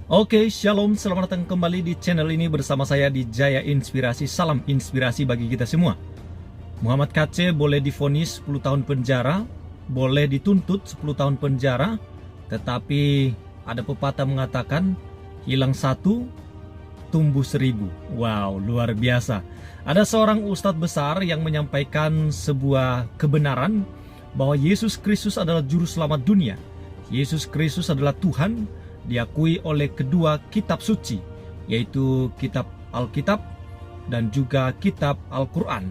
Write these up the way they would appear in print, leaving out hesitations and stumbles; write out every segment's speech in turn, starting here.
Oke, Shalom, selamat datang kembali di channel ini bersama saya di Jaya Inspirasi. Salam inspirasi bagi kita semua. Muhammad KC boleh divonis 10 tahun penjara, boleh dituntut 10 tahun penjara, tetapi ada pepatah mengatakan, hilang satu, tumbuh 1000. Wow, luar biasa. Ada seorang ustadz besar yang menyampaikan sebuah kebenaran bahwa Yesus Kristus adalah juru selamat dunia. Yesus Kristus adalah Tuhan, diakui oleh kedua kitab suci, yaitu kitab Alkitab dan juga kitab Al-Quran.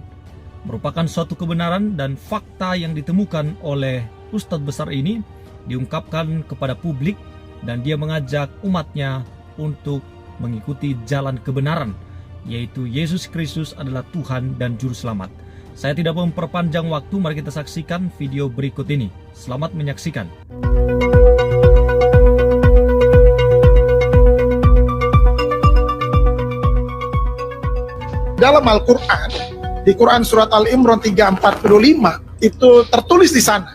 Merupakan suatu kebenaran dan fakta yang ditemukan oleh ustadz besar ini, diungkapkan kepada publik, dan dia mengajak umatnya untuk mengikuti jalan kebenaran, yaitu Yesus Kristus adalah Tuhan dan Juru Selamat. Saya tidak memperpanjang waktu, mari kita saksikan video berikut ini. Selamat menyaksikan. Dalam Al-Quran, di Quran surat Al-Imran 3:45, itu tertulis di sana.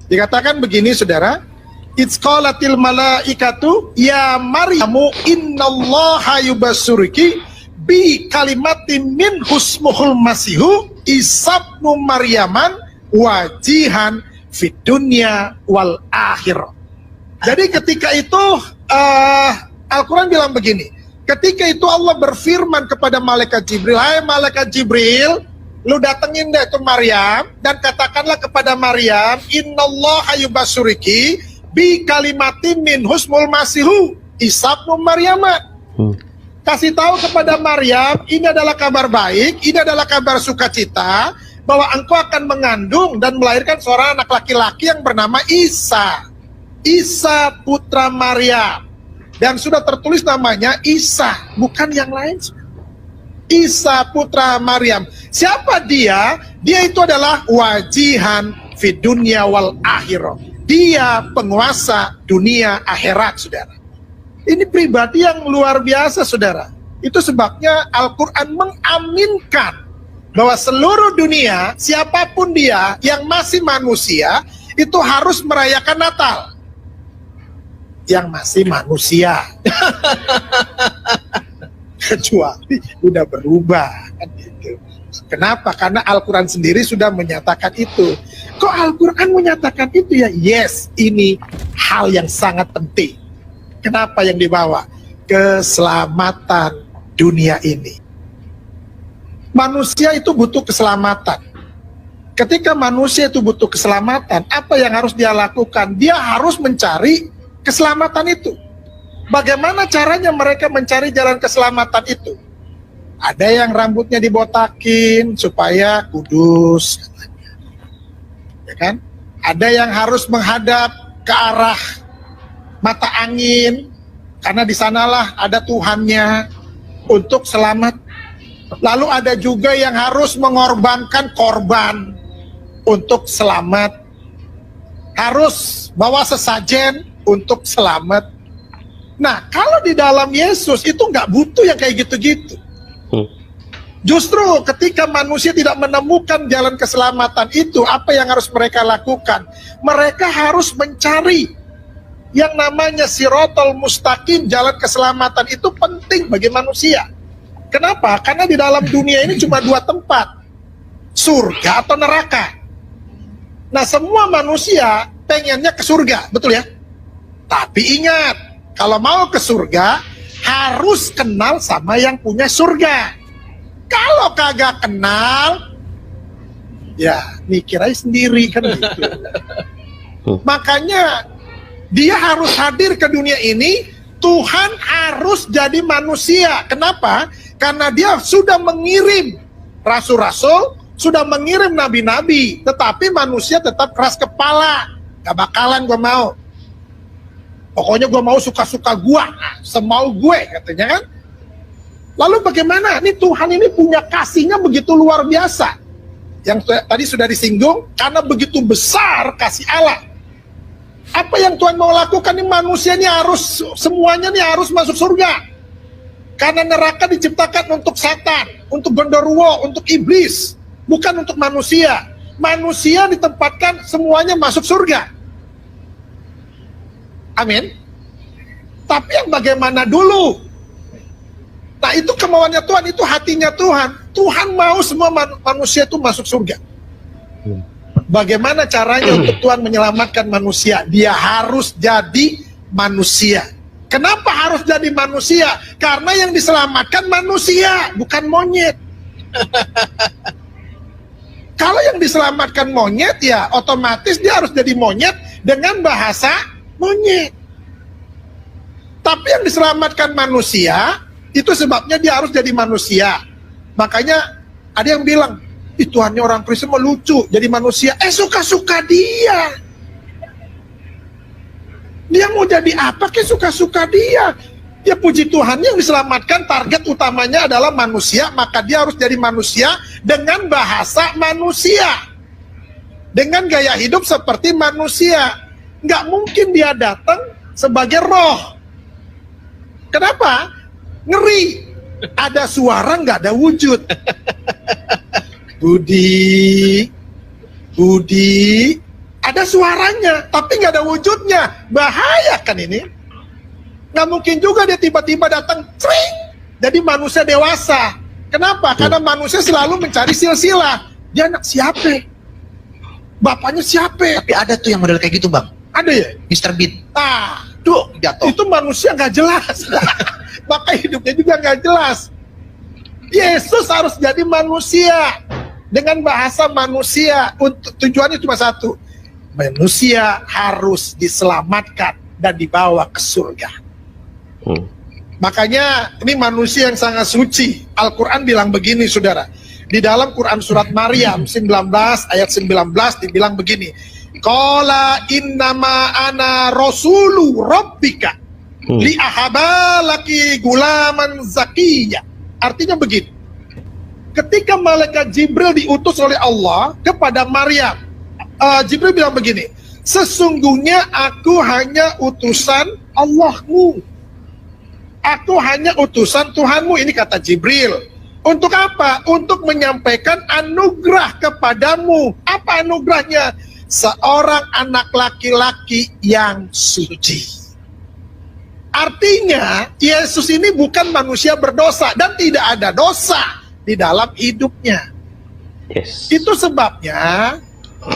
Dikatakan begini, saudara, It's qalatil malaikatu ya Maryamu innallaha yubassuruki bi kalimatin min husmuhul masihu isabnu Maryaman wajihan fid dunya wal akhirah. Jadi ketika itu Al-Quran bilang begini, ketika itu Allah berfirman kepada malaikat Jibril, hai malaikat Jibril, lu datengin deh itu Maryam dan katakanlah kepada Maryam, innallaha yubassuruki bi kalimatin min husmul masihu isabnu Maryama. Kasih tahu kepada Maryam, ini adalah kabar baik, ini adalah kabar sukacita, bahwa engkau akan mengandung dan melahirkan seorang anak laki-laki yang bernama Isa. Isa putra Maryam. Dan sudah tertulis namanya Isa, bukan yang lain. Isa putra Maryam. Siapa dia? Dia itu adalah wajihan fid dunya wal akhirah. Dia penguasa dunia akhirat, saudara. Ini pribadi yang luar biasa, saudara. Itu sebabnya Al-Quran mengaminkan bahwa seluruh dunia, siapapun dia yang masih manusia, itu harus merayakan Natal. Yang masih manusia. Kecuali udah berubah, kan gitu. Kenapa? Karena Al-Quran sendiri sudah menyatakan itu. Kok Al-Quran menyatakan itu ya? Yes, ini hal yang sangat penting. Kenapa yang dibawa? Keselamatan dunia ini. Manusia itu butuh keselamatan. Ketika manusia itu butuh keselamatan, apa yang harus dia lakukan? Dia harus mencari keselamatan itu. Bagaimana caranya mereka mencari jalan keselamatan itu? Ada yang rambutnya dibotakin supaya kudus, ya kan? Ada yang harus menghadap ke arah mata angin, karena di sanalah ada Tuhannya untuk selamat. Lalu ada juga yang harus mengorbankan korban untuk selamat, harus bawa sesajen untuk selamat. Nah, kalau di dalam Yesus itu nggak butuh yang kayak gitu-gitu. Justru ketika manusia tidak menemukan jalan keselamatan itu, apa yang harus mereka lakukan? Mereka harus mencari yang namanya sirotol mustaqim. Jalan keselamatan itu penting bagi manusia. Kenapa? Karena di dalam dunia ini cuma dua tempat, surga atau neraka. Nah, semua manusia pengennya ke surga, betul ya? Tapi ingat, kalau mau ke surga, harus kenal sama yang punya surga. Kalau kagak kenal, ya mikir aja sendiri kan gitu. Makanya dia harus hadir ke dunia ini. Tuhan harus jadi manusia. Kenapa? Karena dia sudah mengirim rasul-rasul, sudah mengirim nabi-nabi, tetapi manusia tetap keras kepala. Gak bakalan gue mau. Pokoknya gue mau suka-suka gue, semau gue, katanya kan. Lalu bagaimana? Ini Tuhan ini punya kasihnya begitu luar biasa. Yang tadi sudah disinggung, karena begitu besar kasih Allah. Apa yang Tuhan mau lakukan? Ini manusia ini harus, semuanya ini harus masuk surga. Karena neraka diciptakan untuk setan, untuk genderuwo, untuk iblis, bukan untuk manusia. Manusia ditempatkan semuanya masuk surga. Amin. Tapi yang bagaimana dulu? Nah, itu kemauannya Tuhan, itu hatinya Tuhan. Tuhan mau semua manusia itu masuk surga. Bagaimana caranya untuk Tuhan menyelamatkan manusia? Dia harus jadi manusia. Kenapa harus jadi manusia? Karena yang diselamatkan manusia, bukan monyet. Kalau yang diselamatkan monyet, ya otomatis dia harus jadi monyet dengan bahasa monyet. Tapi yang diselamatkan manusia, itu sebabnya dia harus jadi manusia. Makanya ada yang bilang, Tuhannya orang Kristen mau lucu jadi manusia. Suka-suka dia. Dia mau jadi apa ke suka-suka dia. Ya puji Tuhan, yang diselamatkan target utamanya adalah manusia, maka dia harus jadi manusia dengan bahasa manusia, dengan gaya hidup seperti manusia. Nggak mungkin dia datang sebagai roh. Kenapa? Ngeri. Ada suara nggak ada wujud. Budi, ada suaranya, tapi nggak ada wujudnya. Bahaya kan ini? Nggak mungkin juga dia tiba-tiba datang, cring, jadi manusia dewasa. Kenapa? Karena manusia selalu mencari silsilah. Dia anak siapa? Bapaknya siapa? Tapi ada tuh yang model kayak gitu, Bang. Ada ya? Mr. Bean. Tuh, Jatuh. itu manusia nggak jelas. Maka hidupnya juga nggak jelas. Yesus harus jadi manusia dengan bahasa manusia. Untuk tujuannya cuma satu, manusia harus diselamatkan dan dibawa ke surga. Makanya ini manusia yang sangat suci. Al-Quran bilang begini, saudara. Di dalam Quran surat Maryam 19 ayat 19 dibilang begini, qala innama ana rasulu rabbika li ahaba laki gulaman zakiyya. Artinya begini, ketika malaikat Jibril diutus oleh Allah kepada Maryam, Jibril bilang begini, sesungguhnya aku hanya utusan Allahmu, aku hanya utusan Tuhanmu. Ini kata Jibril. Untuk apa? Untuk menyampaikan anugerah kepadamu. Apa anugerahnya? Seorang anak laki-laki yang suci. Artinya, Yesus ini bukan manusia berdosa dan tidak ada dosa di dalam hidupnya. Yes. Itu sebabnya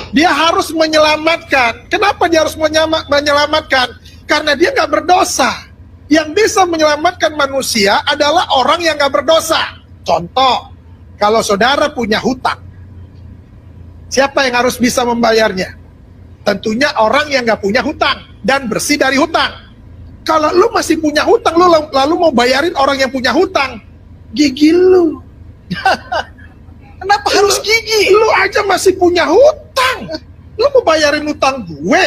dia harus menyelamatkan. Kenapa dia harus menyelamatkan? Karena dia nggak berdosa. Yang bisa menyelamatkan manusia adalah orang yang nggak berdosa. Contoh, kalau saudara punya hutang, siapa yang harus bisa membayarnya? Tentunya orang yang nggak punya hutang dan bersih dari hutang. Kalau lu masih punya hutang, lu lalu mau bayarin orang yang punya hutang, gigi lu. Kenapa harus gigi? Lu aja masih punya hutang, lu mau bayarin hutang gue?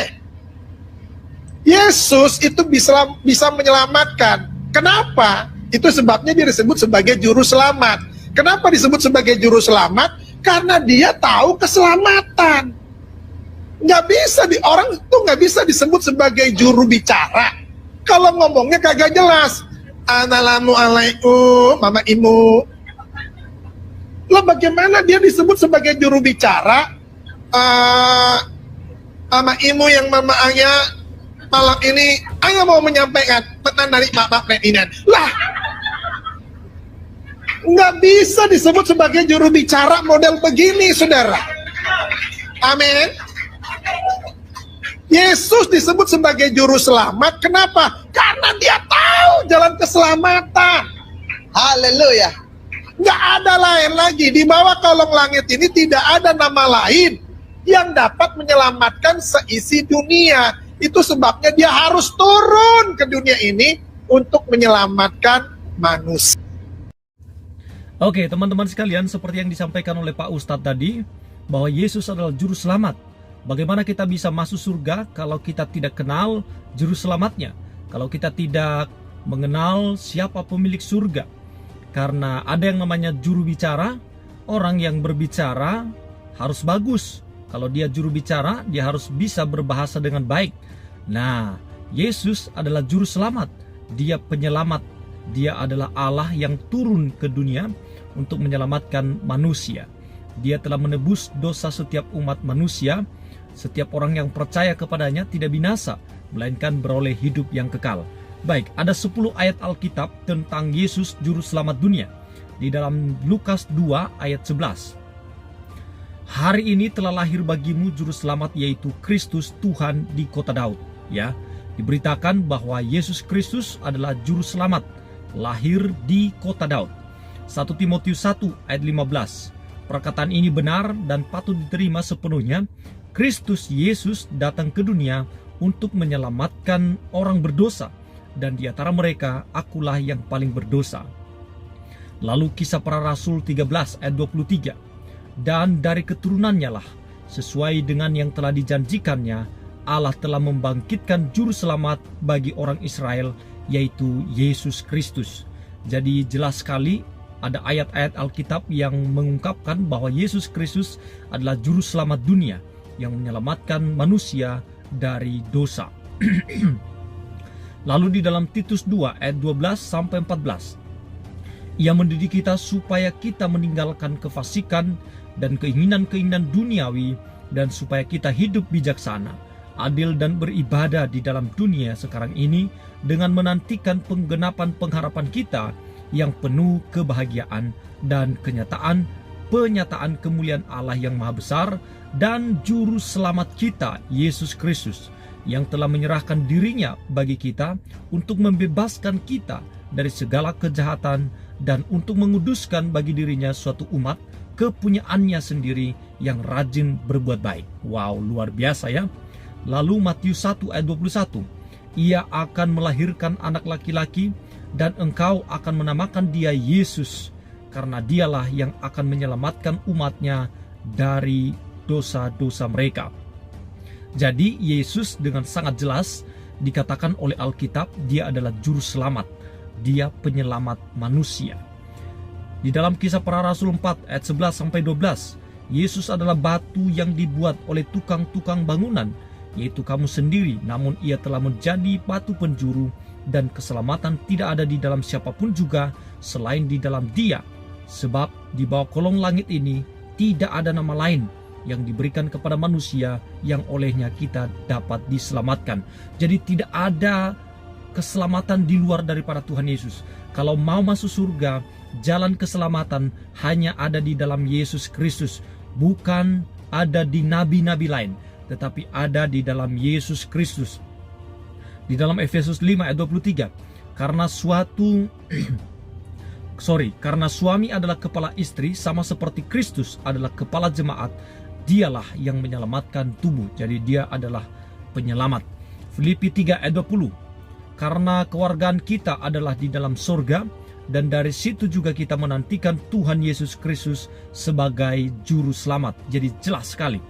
Yesus itu bisa menyelamatkan. Kenapa? Itu sebabnya dia disebut sebagai juru selamat. Kenapa disebut sebagai juru selamat? Karena dia tahu keselamatan. Orang tuh nggak bisa disebut sebagai juru bicara kalau ngomongnya kagak jelas. Assalamualaikum, mama imu. Lah bagaimana dia disebut sebagai juru bicara? Mama imu yang mama ayah malam ini ayah mau menyampaikan pesan dari bapak presiden. Lah, nggak bisa disebut sebagai juru bicara model begini, saudara. Amin. Yesus disebut sebagai juru selamat. Kenapa? Karena dia tahu jalan keselamatan. Haleluya. Nggak ada lain lagi. Di bawah kolong langit ini tidak ada nama lain yang dapat menyelamatkan seisi dunia. Itu sebabnya dia harus turun ke dunia ini untuk menyelamatkan manusia. Oke, teman-teman sekalian, seperti yang disampaikan oleh Pak Ustadz tadi, bahwa Yesus adalah juru selamat. Bagaimana kita bisa masuk surga kalau kita tidak kenal juru selamatnya? Kalau kita tidak mengenal siapa pemilik surga? Karena ada yang namanya juru bicara, orang yang berbicara harus bagus. Kalau dia juru bicara, dia harus bisa berbahasa dengan baik. Nah, Yesus adalah juru selamat. Dia penyelamat. Dia adalah Allah yang turun ke dunia untuk menyelamatkan manusia. Dia telah menebus dosa setiap umat manusia. Setiap orang yang percaya kepadanya tidak binasa, melainkan beroleh hidup yang kekal. Baik, ada 10 ayat Alkitab tentang Yesus Juru Selamat dunia. Di dalam Lukas 2 ayat 11. Hari ini telah lahir bagimu Juru Selamat, yaitu Kristus Tuhan di kota Daud. Ya, diberitakan bahwa Yesus Kristus adalah Juru Selamat, lahir di kota Daud. 1 Timotius 1 ayat 15. Perkataan ini benar dan patut diterima sepenuhnya. Kristus Yesus datang ke dunia untuk menyelamatkan orang berdosa, dan di antara mereka akulah yang paling berdosa. Lalu Kisah Para Rasul 13 ayat 23. Dan dari keturunannya lah, sesuai dengan yang telah dijanjikannya, Allah telah membangkitkan juru selamat bagi orang Israel, yaitu Yesus Kristus. Jadi jelas sekali ada ayat-ayat Alkitab yang mengungkapkan bahwa Yesus Kristus adalah juru selamat dunia yang menyelamatkan manusia dari dosa. Lalu di dalam Titus 2 ayat 12 sampai 14. Ia mendidik kita supaya kita meninggalkan kefasikan dan keinginan-keinginan duniawi, dan supaya kita hidup bijaksana, adil dan beribadah di dalam dunia sekarang ini, dengan menantikan penggenapan pengharapan kita yang penuh kebahagiaan dan penyataan kemuliaan Allah yang maha besar dan juru selamat kita Yesus Kristus, yang telah menyerahkan dirinya bagi kita untuk membebaskan kita dari segala kejahatan dan untuk menguduskan bagi dirinya suatu umat kepunyaannya sendiri yang rajin berbuat baik. Wow, luar biasa ya. Lalu Matius 1 ayat 21. Ia akan melahirkan anak laki-laki, dan engkau akan menamakan dia Yesus, karena dialah yang akan menyelamatkan umatnya dari dosa-dosa mereka. Jadi Yesus dengan sangat jelas dikatakan oleh Alkitab, dia adalah juru selamat, dia penyelamat manusia. Di dalam Kisah Para Rasul 4 ayat 11 sampai 12, Yesus adalah batu yang dibuat oleh tukang-tukang bangunan, yaitu kamu sendiri, namun ia telah menjadi batu penjuru, dan keselamatan tidak ada di dalam siapapun juga selain di dalam dia. Sebab di bawah kolong langit ini tidak ada nama lain yang diberikan kepada manusia yang olehnya kita dapat diselamatkan. Jadi tidak ada keselamatan di luar daripada Tuhan Yesus. Kalau mau masuk surga, jalan keselamatan hanya ada di dalam Yesus Kristus, bukan ada di nabi-nabi lain, tetapi ada di dalam Yesus Kristus. Di dalam Efesus 5 ayat 23, karena suami adalah kepala istri sama seperti Kristus adalah kepala jemaat, dialah yang menyelamatkan tubuh. Jadi dia adalah penyelamat. Filipi 3 ayat 20, karena kewargaan kita adalah di dalam surga, dan dari situ juga kita menantikan Tuhan Yesus Kristus sebagai juru selamat. Jadi jelas sekali.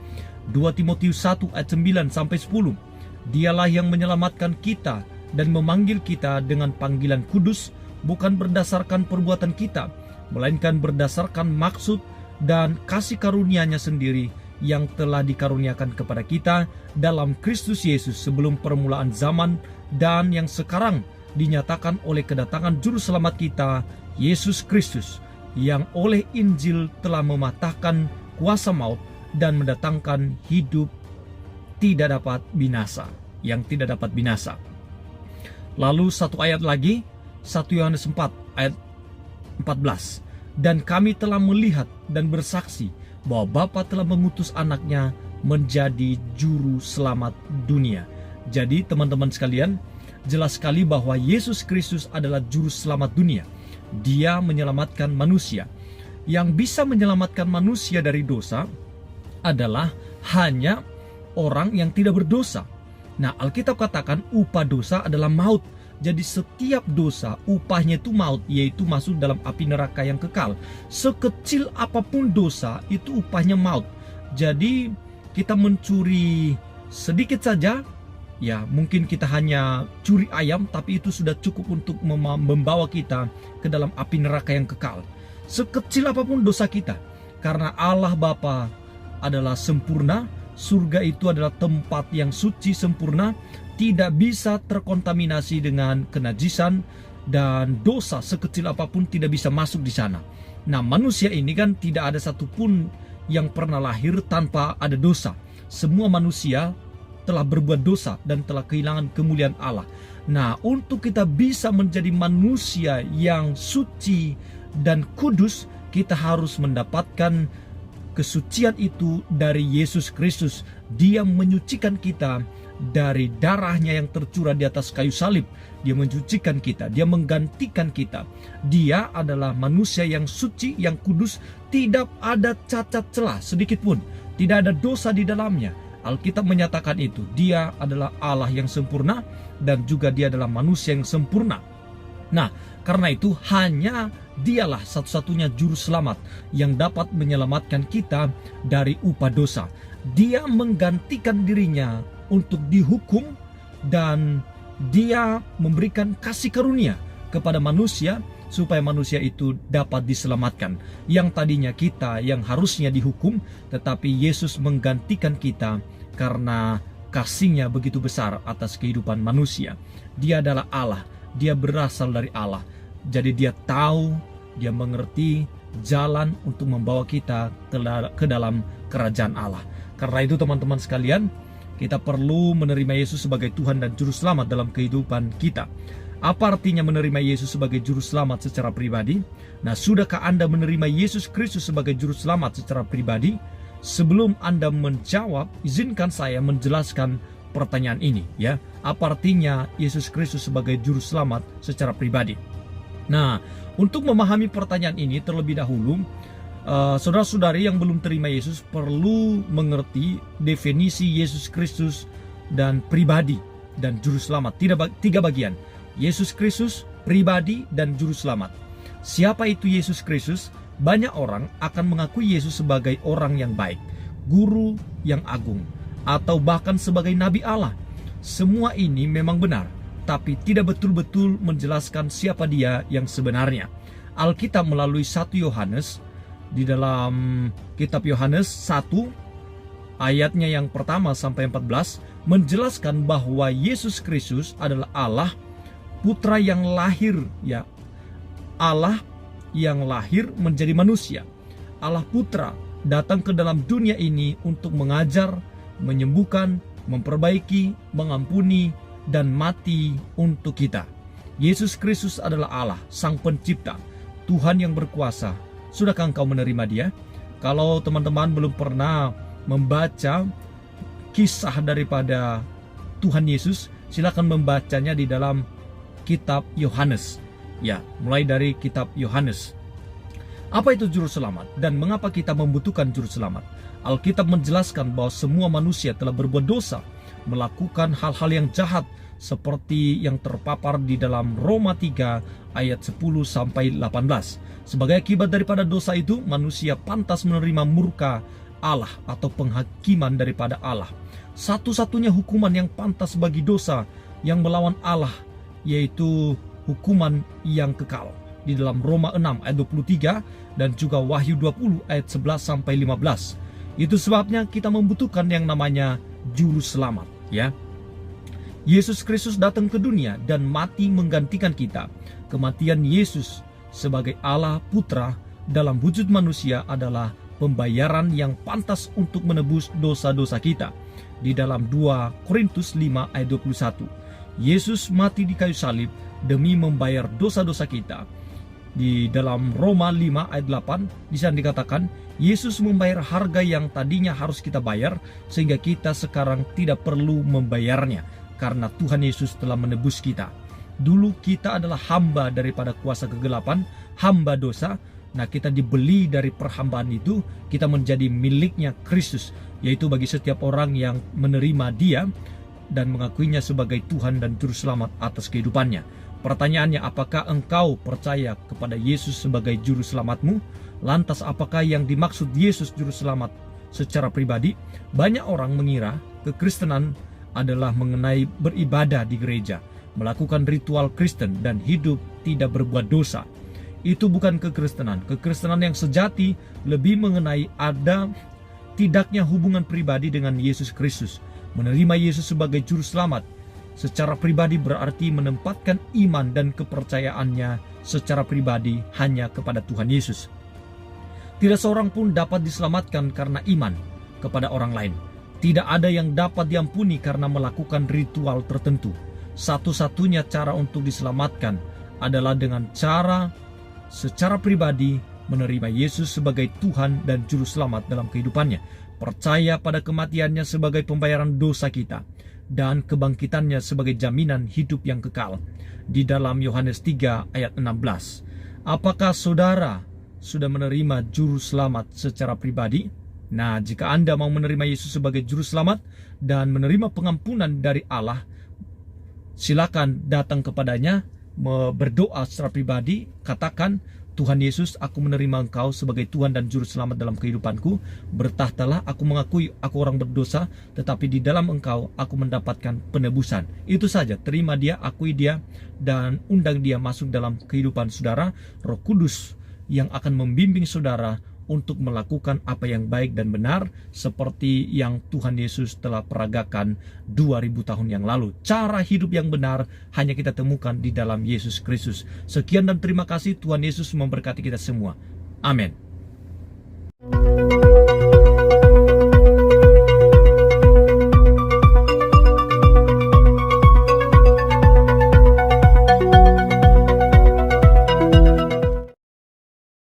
2 Timotius 1 ayat 9 sampai 10. Dialah yang menyelamatkan kita dan memanggil kita dengan panggilan kudus, bukan berdasarkan perbuatan kita, melainkan berdasarkan maksud dan kasih karunia-Nya sendiri yang telah dikaruniakan kepada kita dalam Kristus Yesus sebelum permulaan zaman, dan yang sekarang dinyatakan oleh kedatangan juru selamat kita, Yesus Kristus, yang oleh Injil telah mematahkan kuasa maut dan mendatangkan hidup tidak dapat binasa, yang tidak dapat binasa. Lalu satu ayat lagi, 1 Yohanes 4 ayat 14. Dan kami telah melihat dan bersaksi bahwa Bapa telah mengutus anaknya menjadi juru selamat dunia. Jadi teman-teman sekalian, jelas sekali bahwa Yesus Kristus adalah juru selamat dunia. Dia menyelamatkan manusia. Yang bisa menyelamatkan manusia dari dosa adalah hanya orang yang tidak berdosa. Nah, Alkitab katakan upah dosa adalah maut. Jadi setiap dosa upahnya itu maut, yaitu masuk dalam api neraka yang kekal. Sekecil apapun dosa itu upahnya maut. Jadi kita mencuri sedikit saja, ya mungkin kita hanya curi ayam, tapi itu sudah cukup untuk membawa kita ke dalam api neraka yang kekal. Sekecil apapun dosa kita, karena Allah Bapa adalah sempurna, surga itu adalah tempat yang suci sempurna, tidak bisa terkontaminasi dengan kenajisan, dan dosa sekecil apapun tidak bisa masuk di sana. Nah, manusia ini kan tidak ada satupun yang pernah lahir tanpa ada dosa. Semua manusia telah berbuat dosa dan telah kehilangan kemuliaan Allah. Nah, untuk kita bisa menjadi manusia yang suci dan kudus, kita harus mendapatkan kesucian itu dari Yesus Kristus. Dia menyucikan kita dari darahnya yang tercurah di atas kayu salib. Dia mencucikan kita, dia menggantikan kita. Dia adalah manusia yang suci, yang kudus, tidak ada cacat celah sedikit pun, tidak ada dosa di dalamnya. Alkitab menyatakan itu. Dia adalah Allah yang sempurna dan juga dia adalah manusia yang sempurna. Nah, karena itu hanya dialah satu-satunya juru selamat yang dapat menyelamatkan kita dari upah dosa. Dia menggantikan dirinya untuk dihukum dan dia memberikan kasih karunia kepada manusia supaya manusia itu dapat diselamatkan. Yang tadinya kita yang harusnya dihukum, tetapi Yesus menggantikan kita karena kasih-Nya begitu besar atas kehidupan manusia. Dia adalah Allah, dia berasal dari Allah. Jadi dia tahu, dia mengerti jalan untuk membawa kita ke dalam kerajaan Allah. Karena itu teman-teman sekalian, kita perlu menerima Yesus sebagai Tuhan dan Juru Selamat dalam kehidupan kita. Apa artinya menerima Yesus sebagai Juru Selamat secara pribadi? Nah, sudahkah Anda menerima Yesus Kristus sebagai Juru Selamat secara pribadi? Sebelum Anda menjawab, izinkan saya menjelaskan pertanyaan ini, ya. Apa artinya Yesus Kristus sebagai Juru Selamat secara pribadi? Nah, untuk memahami pertanyaan ini terlebih dahulu, saudara-saudari yang belum terima Yesus perlu mengerti definisi Yesus Kristus dan pribadi dan Juru Selamat. Tiga bagian: Yesus Kristus, pribadi, dan Juru Selamat. Siapa itu Yesus Kristus? Banyak orang akan mengakui Yesus sebagai orang yang baik, guru yang agung, atau bahkan sebagai Nabi Allah. Semua ini memang benar, tapi tidak betul-betul menjelaskan siapa dia yang sebenarnya. Alkitab melalui 1 Yohanes, di dalam kitab Yohanes 1, ayatnya yang pertama sampai 14, menjelaskan bahwa Yesus Kristus adalah Allah, Putra yang lahir, ya, Allah yang lahir menjadi manusia. Allah Putra datang ke dalam dunia ini untuk mengajar, menyembuhkan, memperbaiki, mengampuni, dan mati untuk kita. Yesus Kristus adalah Allah, Sang Pencipta, Tuhan yang berkuasa. Sudahkah engkau menerima Dia? Kalau teman-teman belum pernah membaca kisah daripada Tuhan Yesus, silakan membacanya di dalam kitab Yohanes. Ya, mulai dari kitab Yohanes. Apa itu Juru Selamat dan mengapa kita membutuhkan Juru Selamat? Alkitab menjelaskan bahwa semua manusia telah berbuat dosa, melakukan hal-hal yang jahat seperti yang terpapar di dalam Roma 3 ayat 10 sampai 18. Sebagai akibat daripada dosa itu, manusia pantas menerima murka Allah atau penghakiman daripada Allah. Satu-satunya hukuman yang pantas bagi dosa yang melawan Allah yaitu hukuman yang kekal di dalam Roma 6 ayat 23 dan juga Wahyu 20 ayat 11 sampai 15. Itu sebabnya kita membutuhkan yang namanya Juru Selamat, ya. Yesus Kristus datang ke dunia dan mati menggantikan kita. Kematian Yesus sebagai Allah Putra dalam wujud manusia adalah pembayaran yang pantas untuk menebus dosa-dosa kita. Di dalam 2 Korintus 5 ayat 21, Yesus mati di kayu salib demi membayar dosa-dosa kita. Di dalam Roma 5 ayat 8 di sana dikatakan Yesus membayar harga yang tadinya harus kita bayar, sehingga kita sekarang tidak perlu membayarnya karena Tuhan Yesus telah menebus kita. Dulu kita adalah hamba daripada kuasa kegelapan, hamba dosa. Nah, kita dibeli dari perhambaan itu, kita menjadi miliknya Kristus, yaitu bagi setiap orang yang menerima Dia dan mengakuinya sebagai Tuhan dan Juru Selamat atas kehidupannya. Pertanyaannya, apakah engkau percaya kepada Yesus sebagai Juru Selamatmu? Lantas apakah yang dimaksud Yesus Juru Selamat secara pribadi? Banyak orang mengira kekristenan adalah mengenai beribadah di gereja, melakukan ritual Kristen, dan hidup tidak berbuat dosa. Itu bukan kekristenan. Kekristenan yang sejati lebih mengenai ada tidaknya hubungan pribadi dengan Yesus Kristus. Menerima Yesus sebagai Juru Selamat secara pribadi berarti menempatkan iman dan kepercayaannya secara pribadi hanya kepada Tuhan Yesus. Tidak seorang pun dapat diselamatkan karena iman kepada orang lain. Tidak ada yang dapat diampuni karena melakukan ritual tertentu. Satu-satunya cara untuk diselamatkan adalah dengan cara secara pribadi menerima Yesus sebagai Tuhan dan Juru Selamat dalam kehidupannya. Percaya pada kematiannya sebagai pembayaran dosa kita dan kebangkitannya sebagai jaminan hidup yang kekal. Di dalam Yohanes 3 ayat 16. Apakah saudara sudah menerima Juru Selamat secara pribadi? Nah, jika Anda mau menerima Yesus sebagai Juru Selamat dan menerima pengampunan dari Allah, silakan datang kepadanya, berdoa secara pribadi, katakan, Tuhan Yesus, aku menerima Engkau sebagai Tuhan dan Juru Selamat dalam kehidupanku. Bertahtalah, aku mengakui aku orang berdosa, tetapi di dalam Engkau aku mendapatkan penebusan. Itu saja, terima dia, akui dia, dan undang dia masuk dalam kehidupan saudara. Roh Kudus yang akan membimbing saudara untuk melakukan apa yang baik dan benar seperti yang Tuhan Yesus telah peragakan 2000 tahun yang lalu. Cara hidup yang benar hanya kita temukan di dalam Yesus Kristus. Sekian dan terima kasih. Tuhan Yesus memberkati kita semua. Amin.